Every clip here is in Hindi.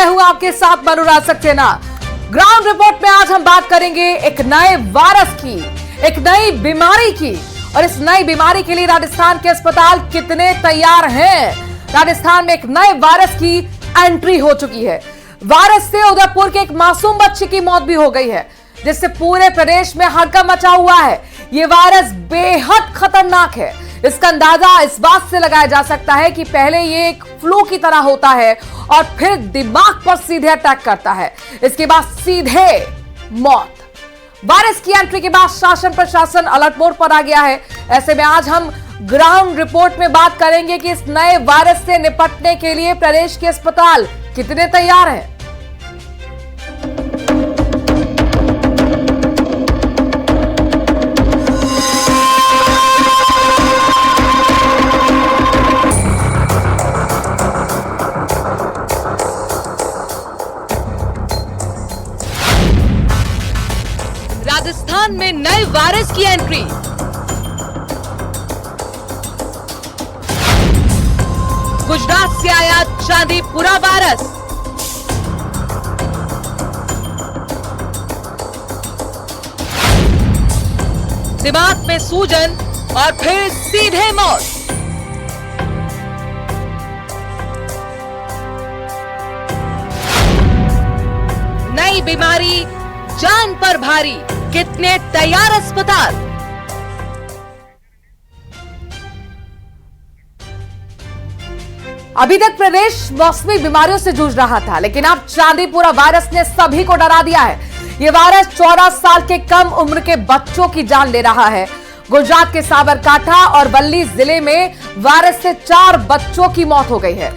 मैं हूं आपके साथ अनुराग सक्सेना। ग्राउंड रिपोर्ट में आज हम बात करेंगे एक नए वायरस की, एक नई बीमारी की, और इस नई बीमारी के लिए राजस्थान के अस्पताल कितने तैयार हैं। राजस्थान में एक नए वायरस की एंट्री हो चुकी है। वायरस से उदयपुर के एक मासूम बच्चे की मौत भी हो गई है, जिससे पूरे प्रदेश में हड़कंप मचा हुआ है। यह वायरस बेहद खतरनाक है। इसका अंदाजा इस बात से लगाया जा सकता है कि पहले ये एक फ्लू की तरह होता है और फिर दिमाग पर सीधे अटैक करता है, इसके बाद सीधे मौत। वायरस की एंट्री के बाद शासन प्रशासन अलर्ट मोड पर आ गया है। ऐसे में आज हम ग्राउंड रिपोर्ट में बात करेंगे कि इस नए वायरस से निपटने के लिए प्रदेश के अस्पताल कितने तैयार हैं। राजस्थान में नए वायरस की एंट्री। गुजरात से आया चांदीपुरा वायरस। दिमाग में सूजन और फिर सीधे मौत। नई बीमारी, जान पर भारी, कितने तैयार अस्पताल। अभी तक प्रदेश मौसमी बीमारियों से जूझ रहा था, लेकिन अब चांदीपुरा वायरस ने सभी को डरा दिया है। यह वायरस 14 साल के कम उम्र के बच्चों की जान ले रहा है। गुजरात के साबरकांठा और बल्ली जिले में वायरस से 4 बच्चों की मौत हो गई है।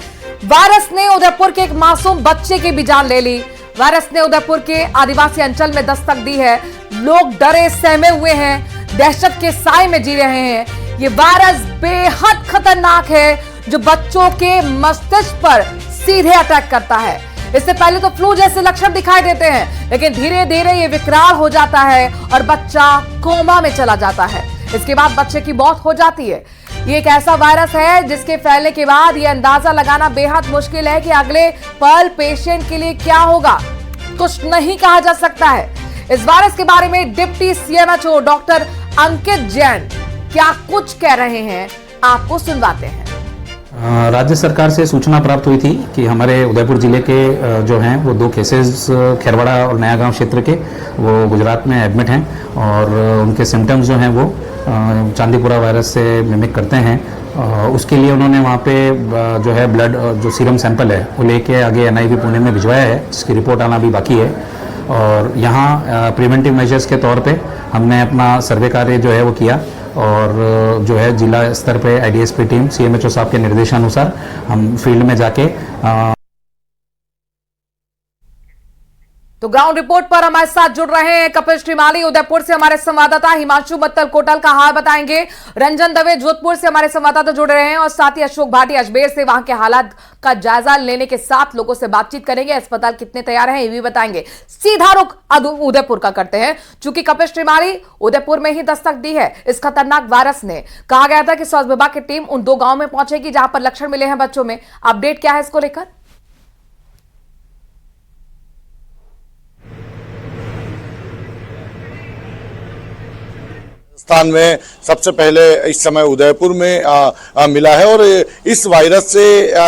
वायरस ने उदयपुर के एक मासूम बच्चे की भी जान ले ली। वायरस ने उदयपुर के आदिवासी अंचल में दस्तक दी है। लोग डरे सहमे हुए हैं, दहशत के साए में जी रहे हैं। ये वायरस बेहद खतरनाक है, जो बच्चों के मस्तिष्क पर सीधे अटैक करता है। इससे पहले तो फ्लू जैसे लक्षण दिखाई देते हैं, लेकिन धीरे धीरे ये विकराल हो जाता है और बच्चा कोमा में चला जाता है। इसके बाद बच्चे की मौत हो जाती है। ये एक ऐसा वायरस है जिसके फैलने के बाद यह अंदाजा लगाना बेहद मुश्किल है कि अगले पल पेशेंट के लिए क्या होगा। कुछ नहीं कहा जा सकता है। इस वायरस के बारे में डिप्टी सीएमएचओ डॉक्टर अंकित जैन क्या कुछ कह रहे हैं, आपको सुनवाते हैं। राज्य सरकार से सूचना प्राप्त हुई थी कि हमारे उदयपुर जिले के जो हैं वो 2 केसेस खेरवाड़ा और नया गांव क्षेत्र के वो गुजरात में एडमिट हैं और उनके सिम्टम्स जो हैं वो चांदीपुरा वायरस से मिमिक करते हैं। उसके लिए उन्होंने वहाँ पे जो है ब्लड जो सीरम सैंपल है वो लेके आगे NIV पुणे में भिजवाया है, जिसकी रिपोर्ट आना भी बाकी है। और यहाँ प्रिवेंटिव मेजर्स के तौर पे हमने अपना सर्वे कार्य जो है वो किया और जो है जिला स्तर पे IDSP टीम CMHO साहब के निर्देशानुसार हम फील्ड में जाके तो ग्राउंड रिपोर्ट पर हमारे साथ जुड़ रहे हैं कपिल श्रीमाली। उदयपुर से हमारे संवाददाता हिमांशु बत्तल कोटल का हाल बताएंगे। रंजन दवे जोधपुर से हमारे संवाददाता जुड़ रहे हैं और साथ ही अशोक भाटी अजमेर से वहां के हालात का जायजा लेने के साथ लोगों से बातचीत करेंगे। अस्पताल कितने तैयार हैं ये भी बताएंगे। सीधा रुख उदयपुर का करते हैं, चूंकि कपिल श्रीमाली उदयपुर में ही दस्तक दी है इस खतरनाक वायरस ने। कहा गया था कि स्वास्थ्य विभाग की टीम उन 2 गांव में पहुंचेगी जहां पर लक्षण मिले हैं बच्चों में। अपडेट क्या है इसको लेकर? स्थान में सबसे पहले इस समय उदयपुर में मिला है और इस वायरस से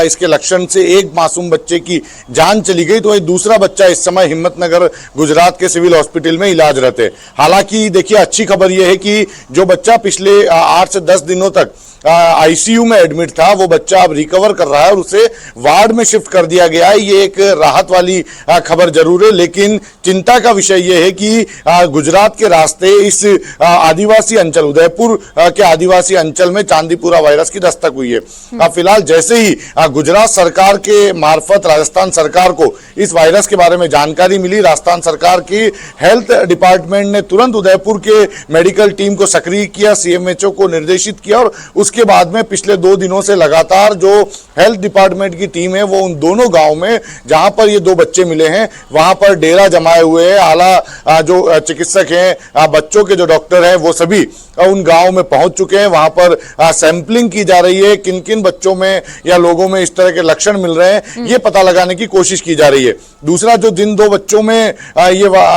इसके लक्षण से एक मासूम बच्चे की जान चली गई, तो वही दूसरा बच्चा इस समय हिम्मतनगर गुजरात के सिविल हॉस्पिटल में इलाजरत है। हालांकि देखिए अच्छी खबर यह है कि जो बच्चा पिछले 8 से 10 दिनों तक ICU में एडमिट था वो बच्चा अब रिकवर कर रहा है और उसे वार्ड में शिफ्ट कर दिया गया है। ये एक राहत वाली खबर जरूर है, लेकिन चिंता का विषय ये है कि गुजरात के रास्ते इस आदिवासी अंचल उदयपुर के आदिवासी अंचल में चांदीपुरा वायरस की दस्तक हुई है। फिलहाल जैसे ही गुजरात सरकार के मार्फत राजस्थान सरकार को इस वायरस के बारे में जानकारी मिली, राजस्थान सरकार की हेल्थ डिपार्टमेंट ने तुरंत उदयपुर के मेडिकल टीम को सक्रिय किया, CMHO को निर्देशित किया और उसके उसके बाद में पिछले 2 दिनों से लगातार जो हेल्थ डिपार्टमेंट की टीम है वो उन दोनों गांव में जहां पर ये 2 बच्चे मिले हैं वहां पर डेरा जमाए हुए हैं। आला जो चिकित्सक हैं, बच्चों के जो डॉक्टर हैं, वो सभी उन गांव में पहुंच चुके हैं। वहां पर सैंपलिंग की जा रही है, किन किन बच्चों में या लोगों में इस तरह के लक्षण मिल रहे हैं ये पता लगाने की कोशिश की जा रही है। दूसरा, जो जिन 2 बच्चों में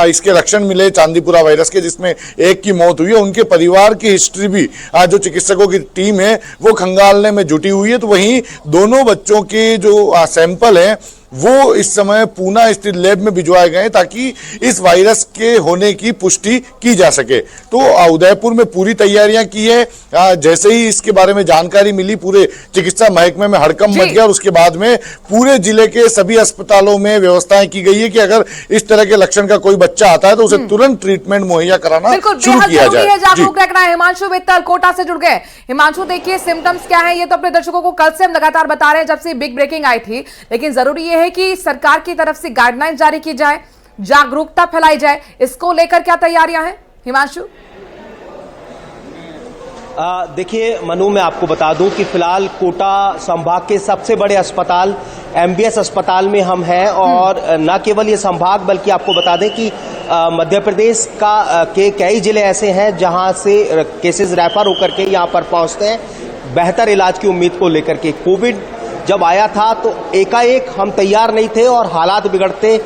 इसके लक्षण मिले चांदीपुरा वायरस के, जिसमें एक की मौत हुई है, उनके परिवार की हिस्ट्री भी जो चिकित्सकों की टीम है वो खंगालने में जुटी हुई है। तो वहीं दोनों बच्चों के जो सैंपल हैं वो इस समय पूना स्थित लैब में भिजवाए गए ताकि इस वायरस के होने की पुष्टि की जा सके। तो उदयपुर में पूरी तैयारियां की है। जैसे ही इसके बारे में जानकारी मिली पूरे चिकित्सा महकमे में हड़कंप मच गया और उसके बाद में पूरे जिले के सभी अस्पतालों में व्यवस्थाएं की गई है कि अगर इस तरह के लक्षण का कोई बच्चा आता है तो उसे तुरंत ट्रीटमेंट मुहैया कराना शुरू किया जाए। जागरूक रखना है। हिमांशु मित्तल कोटा से जुड़ गए। हिमांशु, देखिए सिम्टम्स क्या है, ये तो अपने दर्शकों को कल से हम लगातार बता रहे हैं जब से बिग ब्रेकिंग आई थी, लेकिन जरूरी ये है कि सरकार की तरफ से गाइडलाइन जारी की जाए, जागरूकता फैलाई जाए। इसको लेकर क्या तैयारियां हैं हिमांशु? देखिए मनु, मैं आपको बता दूं कि फिलहाल कोटा संभाग के सबसे बड़े अस्पताल एमबीएस अस्पताल में हम हैं और न केवल ये संभाग बल्कि आपको बता दें कि मध्य प्रदेश के कई जिले ऐसे हैं जहां से केसेस रेफर होकर के यहां पर पहुंचते हैं बेहतर इलाज की उम्मीद को लेकर के। कोविड जब आया था तो एकाएक हम तैयार नहीं थे और हालात बिगड़ते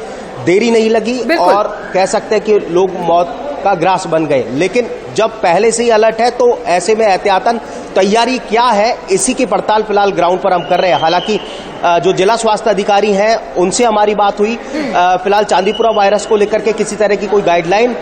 देरी नहीं लगी और कह सकते हैं कि लोग मौत का ग्रास बन गए। लेकिन जब पहले से ही अलर्ट है तो ऐसे में एहतियातन तैयारी क्या है इसी की पड़ताल फिलहाल ग्राउंड पर हम कर रहे हैं। हालांकि जो जिला स्वास्थ्य अधिकारी हैं उनसे हमारी बात हुई। फिलहाल चांदीपुरा वायरस को लेकर के किसी तरह की कोई गाइडलाइन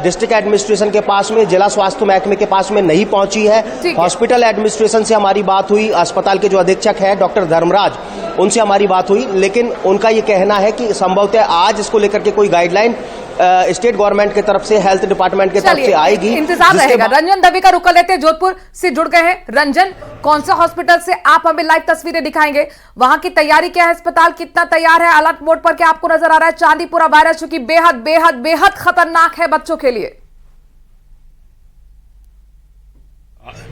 डिस्ट्रिक्ट एडमिनिस्ट्रेशन के पास में, जिला स्वास्थ्य महकमे के पास में नहीं पहुंची है। हॉस्पिटल एडमिनिस्ट्रेशन से हमारी बात हुई, अस्पताल के जो अधीक्षक हैं डॉक्टर धर्मराज, उनसे हमारी बात हुई, लेकिन उनका ये कहना है कि संभवतः आज इसको लेकर के कोई गाइडलाइन स्टेट गवर्नमेंट की तरफ से, हेल्थ डिपार्टमेंट की तरफ से आएगी। इंतजार रहेगा। रंजन दवे का रुख कर लेते हैं, जोधपुर से जुड़ गए हैं। रंजन, कौन सा हॉस्पिटल से आप हमें लाइव तस्वीरें दिखाएंगे? वहां की तैयारी क्या है? अस्पताल कितना तैयार है? अलर्ट मोड पर क्या आपको नजर आ रहा है? चांदीपुरा वायरस जो कि बेहद बेहद बेहद खतरनाक है बच्चों के लिए।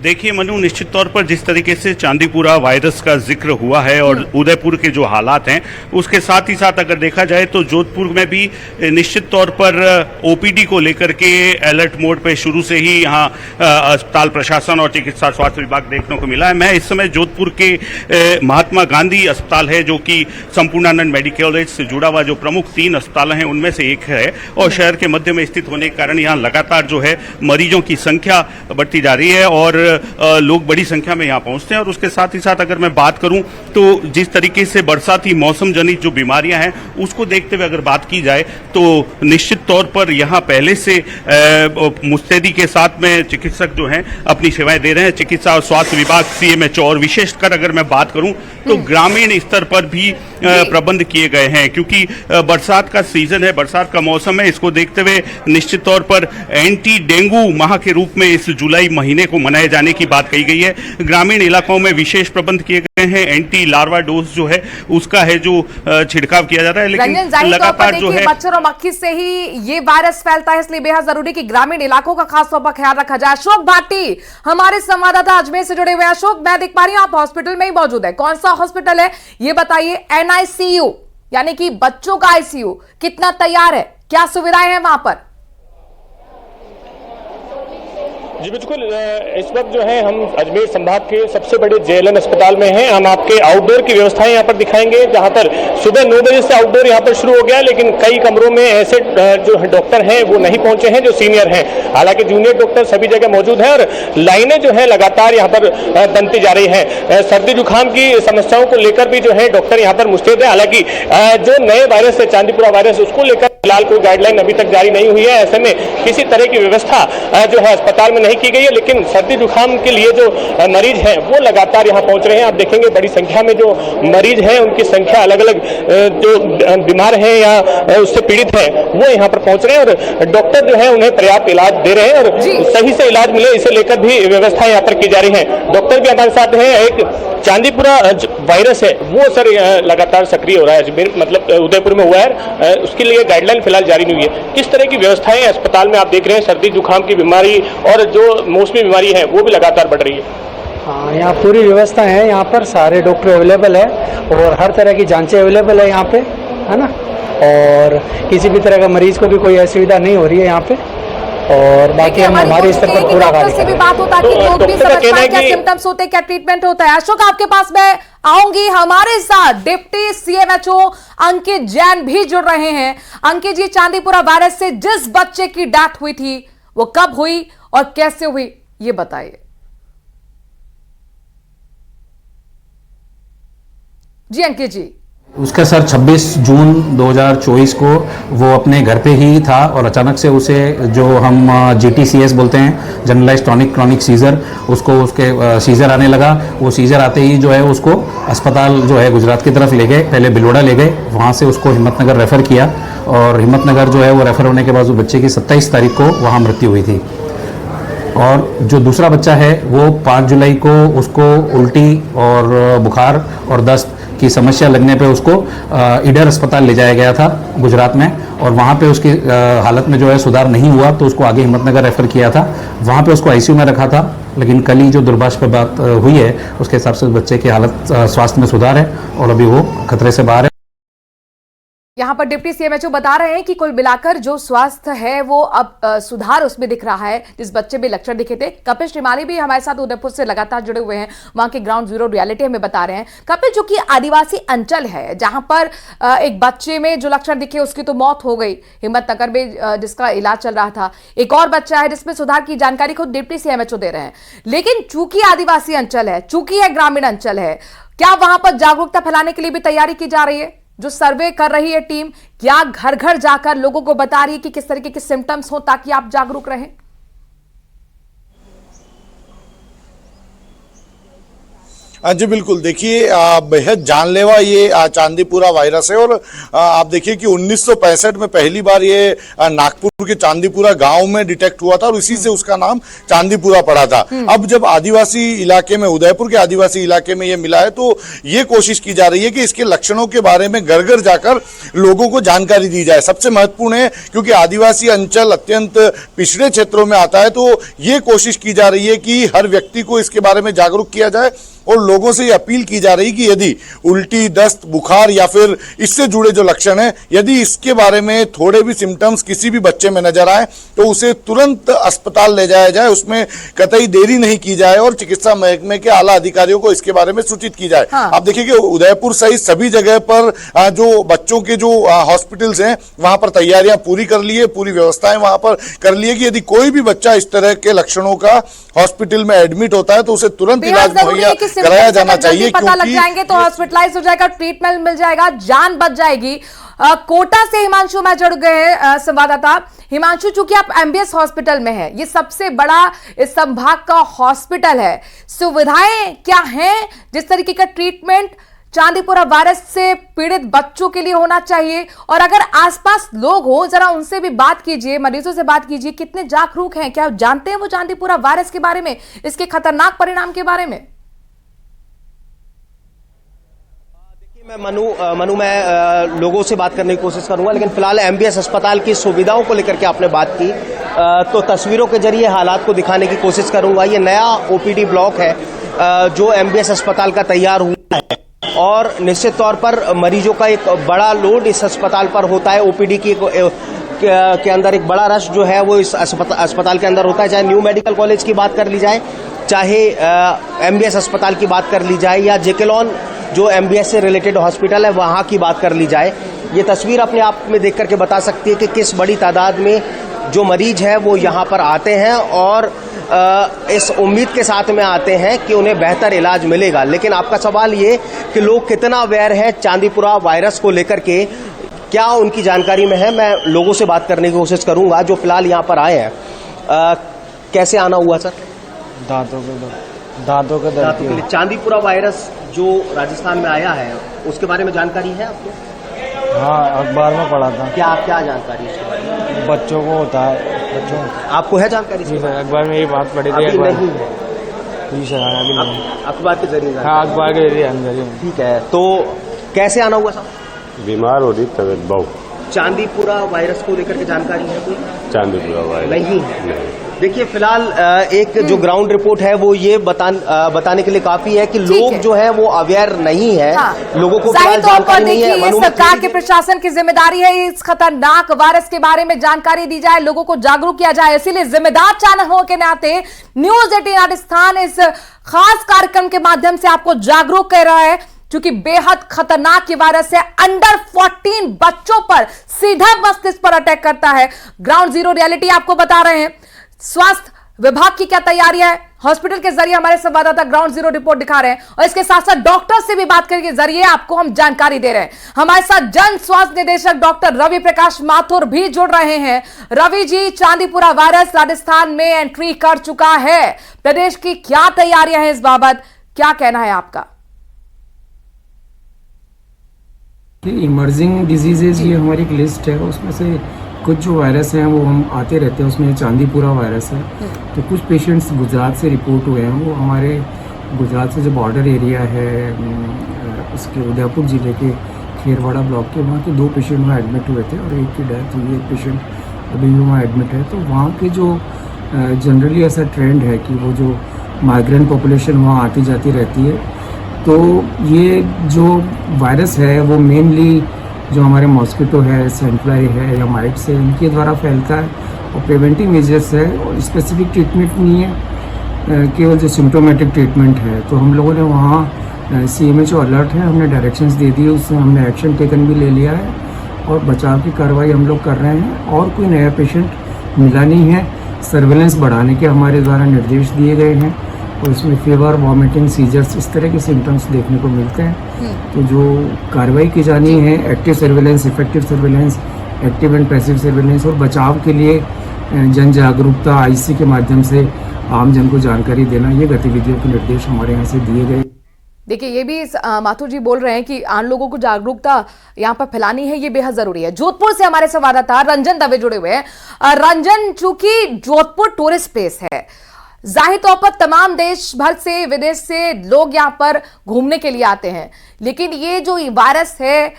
देखिए मनु, निश्चित तौर पर जिस तरीके से चांदीपुरा वायरस का जिक्र हुआ है और उदयपुर के जो हालात हैं उसके साथ ही साथ अगर देखा जाए तो जोधपुर में भी निश्चित तौर पर ओपीडी को लेकर के अलर्ट मोड पे शुरू से ही यहाँ अस्पताल प्रशासन और चिकित्सा स्वास्थ्य विभाग देखने को मिला है। मैं इस समय जोधपुर के महात्मा गांधी अस्पताल है जो कि संपूर्णानंद मेडिकल कॉलेज से जुड़ा हुआ जो प्रमुख 3 अस्पताल हैं उनमें से एक है और शहर के मध्य में स्थित होने के कारण यहाँ लगातार जो है मरीजों की संख्या बढ़ती जा रही है और लोग बड़ी संख्या में यहाँ पहुंचते हैं। और उसके साथ ही साथ अगर मैं बात करूं तो जिस तरीके से बरसाती मौसम जनित जो बीमारियां हैं उसको देखते हुए अगर बात की जाए तो निश्चित तौर पर यहाँ पहले से मुस्तैदी के साथ में चिकित्सक जो हैं अपनी सेवाएं दे रहे हैं। चिकित्सा और स्वास्थ्य विभाग सीएमएचओ और विशेषकर अगर मैं बात करूं तो ग्रामीण स्तर पर भी प्रबंध किए गए हैं क्योंकि बरसात का सीजन है, बरसात का मौसम है। इसको देखते हुए निश्चित तौर पर एंटी डेंगू माह के रूप में इस जुलाई महीने को मनाए जाने की बात कही गई है। ग्रामीण इलाकों में विशेष प्रबंध किए गए हैं। एंटी लार्वा डोज जो है उसका है जो छिड़काव किया जा रहा है। लेकिन लगातार जो है मच्छर और मक्खी से ही ये वायरस फैलता है, इसलिए बेहद जरूरी कि ग्रामीण इलाकों का खास तौर पर ख्याल रखा जाए। अशोक भाटी हमारे संवाददाता अजमेर से जुड़े हुए हैं। अशोक, मैं देख पा रही हूँ आप हॉस्पिटल में ही मौजूद है। कौन सा हॉस्पिटल है ये बताइए? एनआईसीयू यानी कि बच्चों का आईसीयू कितना तैयार है? क्या सुविधाएं हैं वहां पर? जी बिल्कुल, इस वक्त जो है हम अजमेर संभाग के सबसे बड़े जेएलएन अस्पताल में हैं। हम आपके आउटडोर की व्यवस्थाएं यहाँ पर दिखाएंगे जहाँ पर सुबह 9 बजे से आउटडोर यहाँ पर शुरू हो गया, लेकिन कई कमरों में ऐसे जो डॉक्टर हैं वो नहीं पहुंचे हैं जो सीनियर हैं। हालांकि जूनियर डॉक्टर सभी जगह मौजूद हैं और लाइनें जो है लगातार यहाँ पर बनती जा रही हैं। सर्दी जुकाम की समस्याओं को लेकर भी जो है डॉक्टर यहाँ पर मुस्तैद है। हालांकि जो नए वायरस है चांदीपुरा वायरस, उसको लेकर फिलहाल कोई गाइडलाइन अभी तक जारी नहीं हुई है। ऐसे में किसी तरह की व्यवस्था जो है अस्पताल में नहीं की गई है, लेकिन सर्दी जुकाम के लिए जो मरीज हैं वो लगातार यहाँ पहुंच रहे हैं। आप देखेंगे बड़ी संख्या में जो मरीज हैं उनकी संख्या अलग अलग जो बीमार हैं या उससे पीड़ित हैं वो यहाँ पर पहुंच रहे हैं और डॉक्टर जो है उन्हें पर्याप्त इलाज दे रहे हैं और सही से इलाज मिले इसे लेकर भी व्यवस्था यहाँ पर की जा रही है। डॉक्टर भी हमारे साथ हैं। एक चांदीपुरा वायरस है वो सर लगातार सक्रिय हो रहा है, मतलब उदयपुर में हुआ है, उसके लिए गाइडलाइन फिलहाल जारी नहीं हुई है। किस तरह की व्यवस्थाएं अस्पताल में आप देख रहे हैं? सर्दी जुकाम की बीमारी और जो मौसमी बीमारी है वो भी लगातार बढ़ रही है। हाँ, यहाँ पूरी व्यवस्था है, यहाँ पर सारे डॉक्टर अवेलेबल है और हर तरह की जांचें अवेलेबल है यहाँ पे, है ना। और किसी भी तरह का मरीज को भी कोई असुविधा नहीं हो रही है यहाँ पे। और बाकी हम हमारे स्तर पर पूरा कार्य से भी बात होता है कि लोग भी समझ पाए क्या सिम्टम्स होते हैं, क्या ट्रीटमेंट होता है। अशोक, आपके पास मैं आऊंगी। हमारे साथ डिप्टी सीएमएचओ अंकित जैन भी जुड़ रहे हैं। अंकित जी, चांदीपुरा वायरस से जिस बच्चे की डेथ हुई थी वो कब हुई और कैसे हुई, ये बताइए। जी अंकित जी। उसका सर 26 जून 2024 को वो अपने घर पे ही था और अचानक से उसे जो हम GTCS बोलते हैं, जनरलाइज टॉनिक क्रॉनिक सीजर, उसको उसके सीजर आने लगा। वो सीजर आते ही जो है उसको अस्पताल जो है गुजरात की तरफ ले गए, पहले बिलोड़ा ले गए, वहाँ से उसको हिम्मतनगर रेफ़र किया और हिम्मतनगर जो है वो रेफ़र होने के बाद उस बच्चे की 27 तारीख को वहाँ मृत्यु हुई थी। और जो दूसरा बच्चा है वो 5 जुलाई को उसको उल्टी और बुखार और दस्त की समस्या लगने पे उसको ईडर अस्पताल ले जाया गया था गुजरात में, और वहाँ पे उसकी हालत में जो है सुधार नहीं हुआ तो उसको आगे हिम्मतनगर रेफ़र किया था। वहाँ पे उसको ICU में रखा था, लेकिन कल ही जो दुर्भाग्य बात हुई है उसके हिसाब से बच्चे की हालत स्वास्थ्य में सुधार है और अभी वो खतरे से बाहर है। यहां पर डिप्टी सीएमएचओ बता रहे हैं कि कुल मिलाकर जो स्वास्थ्य है वो अब सुधार उसमें दिख रहा है, जिस बच्चे में लक्षण दिखे थे। कपिल श्रीमाली भी हमारे साथ उदयपुर से लगातार जुड़े हुए हैं, वहां के ग्राउंड जीरो रियलिटी हमें बता रहे हैं। कपिल, जो कि आदिवासी अंचल है जहां पर एक बच्चे में जो लक्षण दिखे उसकी तो मौत हो गई हिम्मतनगर में, जिसका इलाज चल रहा था। एक और बच्चा है जिसमें सुधार की जानकारी खुद डिप्टी सीएमएचओ दे रहे हैं। लेकिन चूंकि आदिवासी अंचल है, चूंकि है ग्रामीण अंचल है, क्या वहां पर जागरूकता फैलाने के लिए भी तैयारी की जा रही है? जो सर्वे कर रही है टीम, क्या घर घर जाकर लोगों को बता रही है कि किस तरीके के सिम्टम्स हो ताकि आप जागरूक रहें? जी बिल्कुल, देखिए बेहद जानलेवा ये चांदीपुरा वायरस है। और आप देखिए कि 1965 में पहली बार ये नागपुर के चांदीपुरा गांव में डिटेक्ट हुआ था और इसी से उसका नाम चांदीपुरा पड़ा था। अब जब आदिवासी इलाके में, उदयपुर के आदिवासी इलाके में ये मिला है तो ये कोशिश की जा रही है कि इसके लक्षणों के बारे में घर घर जाकर लोगों को जानकारी दी जाए। सबसे महत्वपूर्ण है क्योंकि आदिवासी अंचल अत्यंत पिछड़े क्षेत्रों में आता है, तो ये कोशिश की जा रही है कि हर व्यक्ति को इसके बारे में जागरूक किया जाए और लोगों से ये अपील की जा रही कि यदि उल्टी, दस्त, बुखार या फिर इससे जुड़े जो लक्षण हैं, यदि इसके बारे में थोड़े भी सिम्टम्स किसी भी बच्चे में नजर आए तो उसे तुरंत अस्पताल ले जाया जाए, उसमें कतई देरी नहीं की जाए और चिकित्सा महकमे के आला अधिकारियों को इसके बारे में सूचित की जाए। हाँ। आप देखिए कि उदयपुर सहित सभी जगह पर जो बच्चों के जो हॉस्पिटल्स हैं वहां पर तैयारियां पूरी कर ली है, पूरी व्यवस्थाएं वहां पर कर ली है कि यदि कोई भी बच्चा इस तरह के लक्षणों का हॉस्पिटल में एडमिट होता है तो उसे तुरंत इलाज मुहैया कराया जाना चाहिए। पता लग जाएंगे तो हॉस्पिटलाइज हो जाएगा, ट्रीटमेंट मिल जाएगा, जान बच जाएगी। कोटा से हिमांशु में जुड़ गए हैं संवाददाता। हिमांशु, चूंकि आप MBS हॉस्पिटल में है, ये सबसे बड़ा इस संभाग का हॉस्पिटल है, सुविधाएं क्या हैं? जिस तरीके का ट्रीटमेंट चांदीपुरा वायरस से पीड़ित बच्चों के लिए होना चाहिए, और अगर आसपास लोग हो जरा उनसे भी बात कीजिए, मरीजों से बात कीजिए, कितने जागरूक हैं, क्या जानते हैं वो चांदीपुरा वायरस के बारे में, इसके खतरनाक परिणाम के बारे में? मैं मनु मैं लोगों से बात करने की कोशिश करूंगा, लेकिन फिलहाल MBS अस्पताल की सुविधाओं को लेकर के आपने बात की, तो तस्वीरों के जरिए हालात को दिखाने की कोशिश करूंगा। ये नया OPD ब्लॉक है जो MBS अस्पताल का तैयार हुआ है और निश्चित तौर पर मरीजों का एक बड़ा लोड इस अस्पताल पर होता है। OPD के अंदर एक बड़ा रश जो है वो इस अस्पताल के अंदर होता है। चाहे न्यू मेडिकल कॉलेज की बात कर ली जाए, चाहे MBS अस्पताल की बात कर ली जाए, या जेकेलॉन जो MBS से रिलेटेड हॉस्पिटल है वहां की बात कर ली जाए, ये तस्वीर अपने आप में देख करके बता सकती है कि किस बड़ी तादाद में जो मरीज है वो यहाँ पर आते हैं और इस उम्मीद के साथ में आते हैं कि उन्हें बेहतर इलाज मिलेगा। लेकिन आपका सवाल ये कि लोग कितना अवेयर है चांदीपुरा वायरस को लेकर के, क्या उनकी जानकारी में है, मैं लोगों से बात करने की कोशिश करूंगा जो फिलहाल यहाँ पर आए हैं। कैसे आना हुआ सर? दांतों के दर्द के लिए। चांदीपुरा वायरस जो राजस्थान में आया है उसके बारे में जानकारी है आपको? हाँ, अखबार में पढ़ा था। क्या जानकारी है? बच्चों को होता है। बच्चों आपको है जानकारी? जी सर, अखबार में ये बात पढ़ी थी। जी सर, अभी नहीं। अखबार के जरिए? हाँ, अखबार के जरिए। ठीक है, तो कैसे आना हुआ सर? बीमार हो रही तबियत बहुत। चांदीपुरा वायरस को लेकर के जानकारी है कोई? चांदीपुरा वायरस नहीं। देखिए फिलहाल एक जो ग्राउंड रिपोर्ट है वो ये बताने के लिए काफी है कि लोग जो है वो अवेयर नहीं है। लोगों को जाहिर तौर पर देखिए ये सरकार के प्रशासन की जिम्मेदारी है इस खतरनाक वायरस के बारे में जानकारी दी जाए, लोगों को जागरूक किया जाए। इसीलिए जिम्मेदार चैनल होने के नाते न्यूज 18 राजस्थान इस खास कार्यक्रम के माध्यम से आपको जागरूक कर रहा है, क्योंकि बेहद खतरनाक ये वायरस है। अंडर 14 बच्चों पर सीधा मस्तिष्क पर अटैक करता है। ग्राउंड जीरो रियलिटी आपको बता रहे हैं। स्वास्थ्य विभाग की क्या तैयारियां है, हॉस्पिटल के जरिए हमारे संवाददाता ग्राउंड जीरो रिपोर्ट दिखा रहे हैं, और इसके साथ साथ डॉक्टर से भी बात करने के जरिए आपको हम जानकारी दे रहे हैं। हमारे साथ जन स्वास्थ्य निदेशक डॉक्टर रवि प्रकाश माथुर भी जुड़ रहे हैं। रवि जी, चांदीपुरा वायरस राजस्थान में एंट्री कर चुका है, प्रदेश की क्या तैयारियां हैं इस बाबत, क्या कहना है आपका? इमर्जिंग डिजीजेज ये हमारी एक लिस्ट है, उसमें से कुछ जो वायरस हैं वो हम आते रहते हैं, उसमें चांदीपुरा वायरस है। तो कुछ पेशेंट्स गुजरात से रिपोर्ट हुए हैं, वो हमारे गुजरात से जो बॉर्डर एरिया है उसके उदयपुर ज़िले के खेरवाड़ा ब्लॉक के, वहाँ के 2 पेशेंट वहाँ एडमिट हुए थे और एक की डेथ हुई, एक पेशेंट अभी भी वहाँ एडमिट है। तो वहाँ के जो जनरली ऐसा ट्रेंड है कि वो जो माइग्रेंट पॉपुलेशन वहाँ आती जाती रहती है, तो ये जो वायरस है वो मेनली जो हमारे मॉस्किटो है, सैंड फ्लाई है या माइट्स है, इनके द्वारा फैलता है और प्रिवेंटिव मेजर्स है और स्पेसिफिक ट्रीटमेंट नहीं है, केवल जो सिम्टोमेटिक ट्रीटमेंट है। तो हम लोगों ने वहाँ CMHO अलर्ट है, हमने डायरेक्शंस दे दिए, उससे हमने एक्शन टेकन भी ले लिया है और बचाव की कार्रवाई हम लोग कर रहे हैं। और कोई नया पेशेंट मिला नहीं है, सर्वेलेंस बढ़ाने के हमारे द्वारा निर्देश दिए गए हैं और इसमें फीवर, वॉमिटिंग, सीजर्स, इस तरह के सिम्टम्स देखने को मिलते हैं। तो जो कार्रवाई की जानी है, active surveillance, effective surveillance, active and passive surveillance, और बचाव के लिए जन जागरूकता IC के माध्यम से आम जन को जानकारी देना, ये गतिविधियों के निर्देश हमारे यहाँ से दिए गए। देखिए ये भी माथुर जी बोल रहे हैं कि आम लोगों को जागरूकता यहाँ पर फैलानी है, ये बेहद जरूरी है। जोधपुर से हमारे संवाददाता रंजन दवे जुड़े हुए हैं। रंजन, चूंकि जोधपुर टूरिस्ट प्लेस है, जाहिर तौर पर तमाम देश भर से, विदेश से लोग यहाँ पर घूमने के लिए आते हैं, लेकिन ये जो वायरस है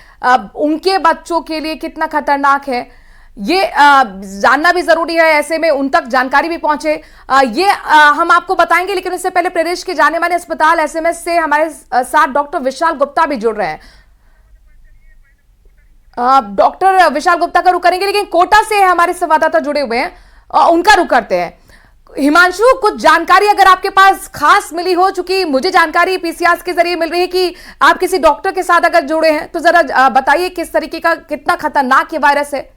उनके बच्चों के लिए कितना खतरनाक है ये जानना भी जरूरी है, ऐसे में उन तक जानकारी भी पहुंचे ये हम आपको बताएंगे। लेकिन उससे पहले प्रदेश के जाने माने अस्पताल SMS से हमारे साथ डॉक्टर विशाल गुप्ता भी जुड़ रहे हैं। डॉक्टर विशाल गुप्ता का रुख करेंगे, लेकिन कोटा से हमारे संवाददाता जुड़े हुए हैं, उनका रुख करते हैं। हिमांशु, कुछ जानकारी अगर आपके पास खास मिली हो, चूंकि मुझे जानकारी PCRs के जरिए मिल रही है कि आप किसी डॉक्टर के साथ अगर जुड़े हैं, तो जरा बताइए किस तरीके का, कितना खतरनाक ये वायरस है।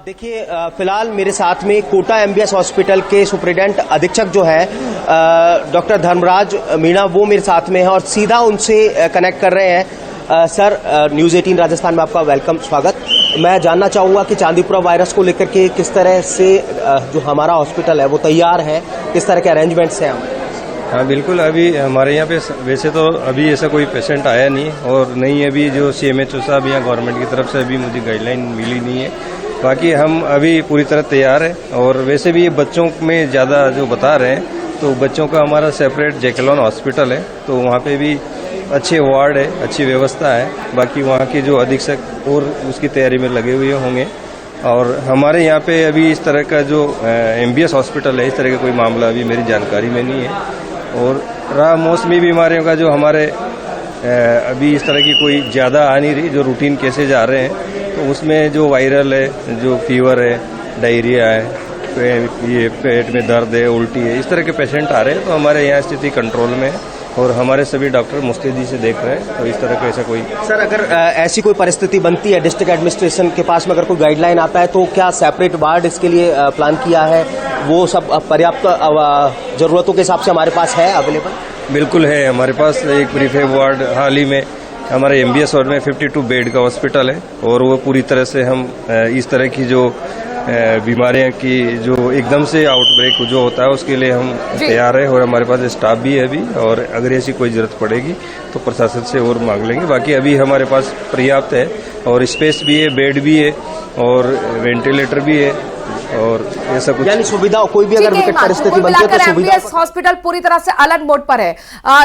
देखिए फिलहाल मेरे साथ में कोटा MBS हॉस्पिटल के सुप्रिटेंडेंट अधीक्षक जो है डॉक्टर धर्मराज मीणा, वो मेरे साथ में है और सीधा उनसे कनेक्ट कर रहे हैं। सर, न्यूज़ 18 राजस्थान में आपका वेलकम, स्वागत। मैं जानना चाहूँगा कि चांदीपुरा वायरस को लेकर के किस तरह से जो हमारा हॉस्पिटल है वो तैयार है, किस तरह के अरेंजमेंट्स हैं हमारे? हाँ बिल्कुल, अभी हमारे यहाँ पे वैसे तो अभी ऐसा कोई पेशेंट आया नहीं, और नहीं अभी जो CMHO साहब या गवर्नमेंट की तरफ से अभी मुझे गाइडलाइन मिली नहीं है। बाकी हम अभी पूरी तरह तैयार है, और वैसे भी ये बच्चों में ज़्यादा जो बता रहे हैं, तो बच्चों का हमारा सेपरेट जैकलॉन हॉस्पिटल है, तो वहाँ पे भी अच्छे वार्ड है, अच्छी व्यवस्था है। बाकी वहाँ के जो अधीक्षक और उसकी तैयारी में लगे हुए होंगे, और हमारे यहाँ पे अभी इस तरह का जो MBS हॉस्पिटल है, इस तरह का कोई मामला अभी मेरी जानकारी में नहीं है। और रहा मौसमी बीमारियों का, जो हमारे अभी इस तरह की कोई ज़्यादा आ नहीं रही, जो रूटीन केसेज आ रहे हैं, तो उसमें जो वायरल है, जो फीवर है, डायरिया है, ये पेट में दर्द है, उल्टी है, इस तरह के पेशेंट आ रहे हैं। तो हमारे यहाँ स्थिति कंट्रोल में है और हमारे सभी डॉक्टर मुस्तैदी से देख रहे हैं। तो इस तरह का ऐसा कोई सर, अगर ऐसी कोई परिस्थिति बनती है डिस्ट्रिक्ट एडमिनिस्ट्रेशन के पास में, अगर कोई गाइडलाइन आता है, तो क्या सेपरेट वार्ड इसके लिए प्लान किया है? वो सब पर्याप्त जरूरतों के हिसाब से हमारे पास है अवेलेबल? बिल्कुल है, हमारे पास एक प्रीफेब वार्ड हाल ही में हमारे MBS वार्ड में 52 बेड का हॉस्पिटल है, और वो पूरी तरह से हम इस तरह की जो बीमारियां की जो एकदम से आउटब्रेक जो होता है उसके लिए हम तैयार है, और हमारे पास स्टाफ भी है अभी, और अगर ऐसी कोई जरूरत पड़ेगी तो प्रशासन से और मांग लेंगे। बाकी अभी हमारे पास पर्याप्त है, और स्पेस भी है, बेड भी है, और वेंटिलेटर भी है, और ऐसा कुछ यानी सुविधा कोई भी अगर विकट परिस्थिति बनती है तो सुविधा एमबीएस हॉस्पिटल पूरी तरह से अलर्ट मोड पर है।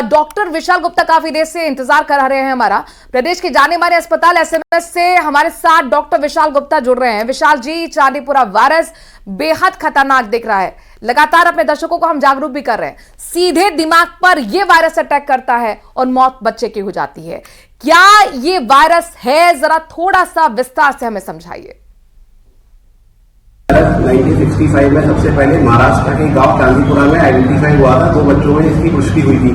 डॉक्टर विशाल गुप्ता काफी देर से इंतजार कर रहे हैं हमारा, प्रदेश के जाने माने अस्पताल एसएमएस से हमारे साथ डॉक्टर विशाल गुप्ता जुड़ रहे हैं। विशाल जी, चांदीपुरा वायरस बेहद खतरनाक दिख रहा है, लगातार अपने दर्शकों को हम जागरूक भी कर रहे हैं। सीधे दिमाग पर यह वायरस अटैक करता है और मौत बच्चे की हो जाती है। क्या ये वायरस है, जरा थोड़ा सा विस्तार से हमें समझाइए। 1965 में सबसे पहले महाराष्ट्र के गांव चांदीपुरा में आइडेंटिफाई हुआ था। 2 बच्चों में इसकी पुष्टि हुई थी।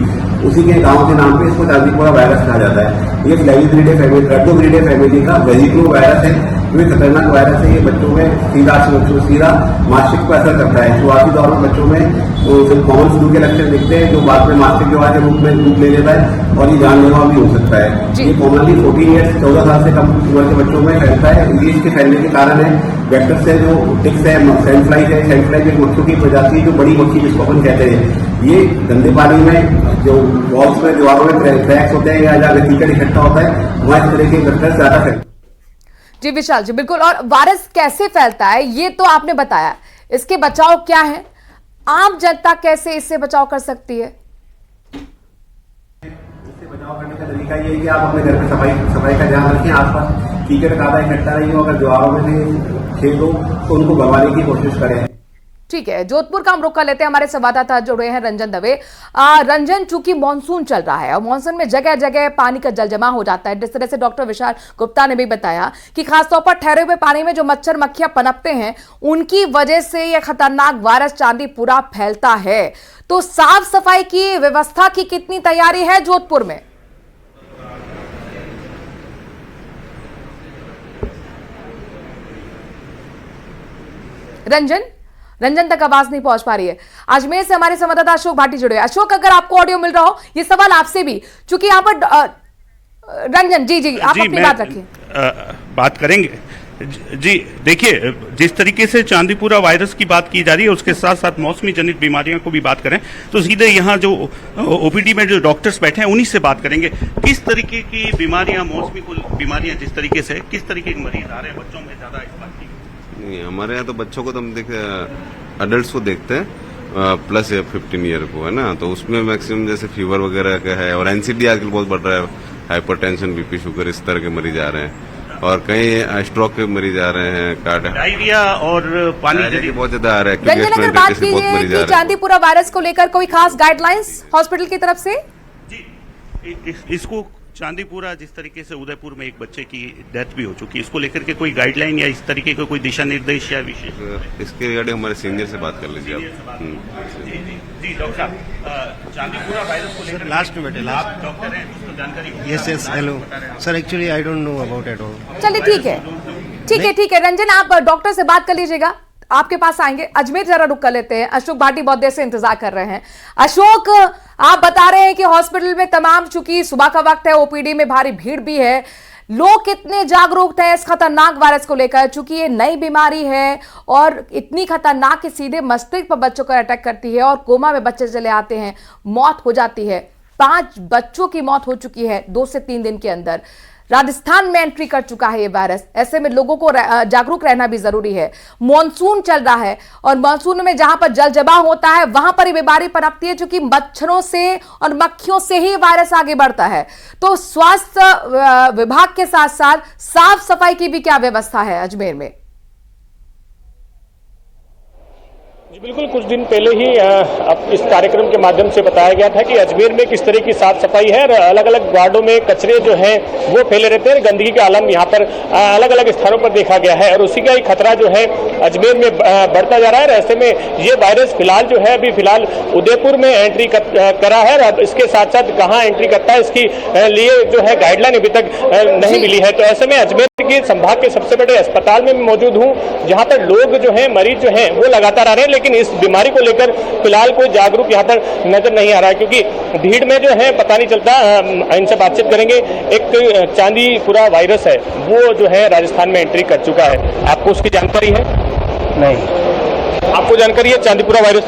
उसी के गांव के नाम पे इसको चांदीपुरा वायरस कहा जाता है। ये फ्लैविग्रिडे फैमिली, ट्रेप्टोग्रिडे फैमिली का वेजिक्लो वायरस है। ये खतरनाक वायरस है। ये बच्चों में सीधा मानसिक पर असर करता है। शुरुआती दौर में बच्चों में तो कॉमन फ्लू के लक्षण दिखते हैं, जो बाद में मानसिक बीमारी के रूप ले लेता है और ये जानलेवा भी हो सकता है। ये कॉमनली 14 ईयर्स 14 साल से कम उम्र के बच्चों में फैलता है। ये इसके फैलने के कारण है वेक्टर से जो टिक्स है, सैंड फ्लाई है। सैंड फ्लाई एक मक्खियों की प्रजाति है, जो बड़ी मक्खी जिसको अपन कहते हैं। ये गंदे पानी में जो वॉल्स में दीवारों में क्रैक्स होते हैं या जहाँ रेतिकल इकट्ठा होता है, वहाँ इस तरह के वेक्टर ज्यादा फैलते हैं। जी विशाल जी, बिल्कुल। और वायरस कैसे फैलता है ये तो आपने बताया, इसके बचाव क्या है, आम जनता कैसे इससे बचाव कर सकती है? इससे बचाव करने का तरीका ये है कि आप अपने घर में सफाई का ध्यान रखें। आसपास कीचड़ कादा इकट्ठा नहीं हो, अगर दीवारों में से खेल हो तो उनको भगाने की कोशिश करें। ठीक है, जोधपुर का हम रुख कर लेते हैं। हमारे संवाददाता जुड़े हैं रंजन दवे। रंजन, चूंकि मानसून चल रहा है और मानसून में जगह जगह पानी का जल जमा हो जाता है, जिस तरह से डॉक्टर विशाल गुप्ता ने भी बताया कि खासतौर पर ठहरे हुए पानी में जो मच्छर मक्खियां पनपते हैं, उनकी वजह से यह खतरनाक वायरस चांदीपुरा फैलता है। तो साफ सफाई की व्यवस्था की कितनी तैयारी है जोधपुर में? रंजन तक आवाज नहीं पहुंच पा रही है। अजमेर से हमारे संवाददाता अशोक भाटी जुड़े हैं। अशोक, अगर आपको ऑडियो मिल रहा हो, ये सवाल आपसे भी, चूंकि यहाँ पर रंजन जी आप अपनी बात रखिए। बात करेंगे जी। देखिए, जिस तरीके से चांदीपुरा वायरस की बात की जा रही है, उसके साथ साथ मौसमी जनित बीमारियों को भी बात करें तो सीधे यहाँ जो ओपीडी में जो डॉक्टर्स बैठे हैं उन्हीं से बात करेंगे। किस तरीके की बीमारियां, मौसमी बीमारियां जिस तरीके से, किस तरीके के मरीज आ रहे हैं बच्चों में ज्यादा इस बात की? नहीं, हमारे यहाँ तो बच्चों को तो हम अडल्ट को देखते हैं प्लस 15 ईयर को, है ना। तो उसमें मैक्सिमम जैसे फीवर वगैरह का है, और एनसीडी आजकल बहुत बढ़ रहा है। हाइपरटेंशन, बीपी, शुगर, इस तरह के मरीज आ रहे हैं, और कई स्ट्रोक के मरीज आ रहे हैं। डायरिया और पानी की बहुत ज्यादा आ रहा है। रंजन, अगर बात कीजिए कि चांदीपुरा वायरस को लेकर कोई खास गाइडलाइंस हॉस्पिटल की तरफ से? जी, इसको चांदीपुरा, जिस तरीके से उदयपुर में एक बच्चे की डेथ भी हो चुकी है, इसको लेकर के कोई गाइडलाइन या इस तरीके का कोई दिशा निर्देश या विशेष? इसके रिगार्डिंग हमारे सीनियर से बात कर लीजिए आप। जी डॉक्टर साहब, चांदीपुरा वायरस को लेकर लास्ट में बैठे, आप डॉक्टर हैं, कुछ तो जानकारी? Yes hello sir, actually I don't know about at all. चलिए ठीक है रंजन, आप डॉक्टर से बात कर लीजिएगा, आपके पास आएंगे। अजमेर जरा रुक कर लेते हैं। अशोक भाटी बहुत देर से इंतजार कर रहे हैं। अशोक, आप बता रहे हैं कि हॉस्पिटल में तमाम, चूंकि सुबह का वक्त है, ओपीडी में भारी भीड़ भी है, लोग कितने जागरूक हैं इस खतरनाक वायरस को लेकर, चूंकि ये नई बीमारी है और इतनी खतरनाक कि सीधे मस्तिष्क पर बच्चों को अटैक करती है और कोमा में बच्चे चले आते हैं, मौत हो जाती है। 5 बच्चों की मौत हो चुकी है 2 से 3 दिन के अंदर। राजस्थान में एंट्री कर चुका है ये वायरस। ऐसे में लोगों को जागरूक रहना भी जरूरी है। मॉनसून चल रहा है और मॉनसून में जहां पर जल जमाव होता है वहां पर ही बीमारी पनपती है, क्योंकि मच्छरों से और मक्खियों से ही वायरस आगे बढ़ता है। तो स्वास्थ्य विभाग के साथ साथ साफ सफाई की भी क्या व्यवस्था है अजमेर में? जी बिल्कुल, कुछ दिन पहले ही इस कार्यक्रम के माध्यम से बताया गया था कि अजमेर में किस तरह की साफ सफाई है। अलग अलग वार्डों में कचरे जो हैं वो फैले रहते हैं, गंदगी का आलम यहाँ पर अलग अलग स्थानों पर देखा गया है और उसी का ही खतरा जो है अजमेर में बढ़ता जा रहा है। ऐसे में ये वायरस फिलहाल जो है अभी फिलहाल उदयपुर में एंट्री करा है और इसके साथ साथ कहाँ एंट्री करता है इसकी लिए जो है गाइडलाइन अभी तक नहीं मिली है। तो ऐसे में अजमेर के संभाग के सबसे बड़े अस्पताल में मौजूद हूँ, जहाँ पर लोग जो है, मरीज जो है वो लगातार आ रहे हैं, लेकिन इस बीमारी को लेकर फिलहाल कोई जागरूक यहाँ पर नजर नहीं आ रहा है, क्योंकि भीड़ में जो है पता नहीं चलता। इनसे बातचीत करेंगे। एक चांदीपुरा वायरस है वो जो है राजस्थान में एंट्री कर चुका है, आपको उसकी जानकारी है? नहीं। आपको जानकारी है चांदीपुरा वायरस?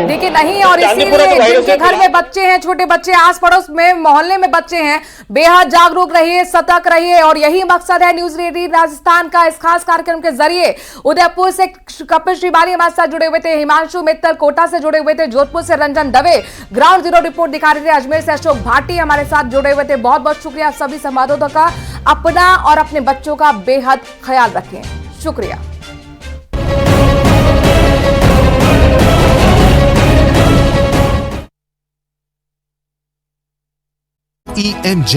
देखिए नहीं, और चांदीपुरा इसीलिए तो वायरस जिनके है, घर में बच्चे हैं, छोटे बच्चे, आस पड़ोस में मोहल्ले में बच्चे हैं, बेहद जागरूक रहिए, सतर्क रहिए। और यही मकसद है न्यूज 18 राजस्थान का इस खास कार्यक्रम के जरिए। उदयपुर से कपिल श्रीवाली हमारे साथ जुड़े हुए थे, हिमांशु मित्तल कोटा से जुड़े हुए थे, जोधपुर से Ranjan Dave ground zero report दिखा रहे थे, अजमेर से अशोक भाटी हमारे साथ जुड़े हुए थे। बहुत बहुत शुक्रिया आप सभी संवाददाताओं का। अपना और अपने बच्चों का बेहद ख्याल रखें। शुक्रिया। ENJ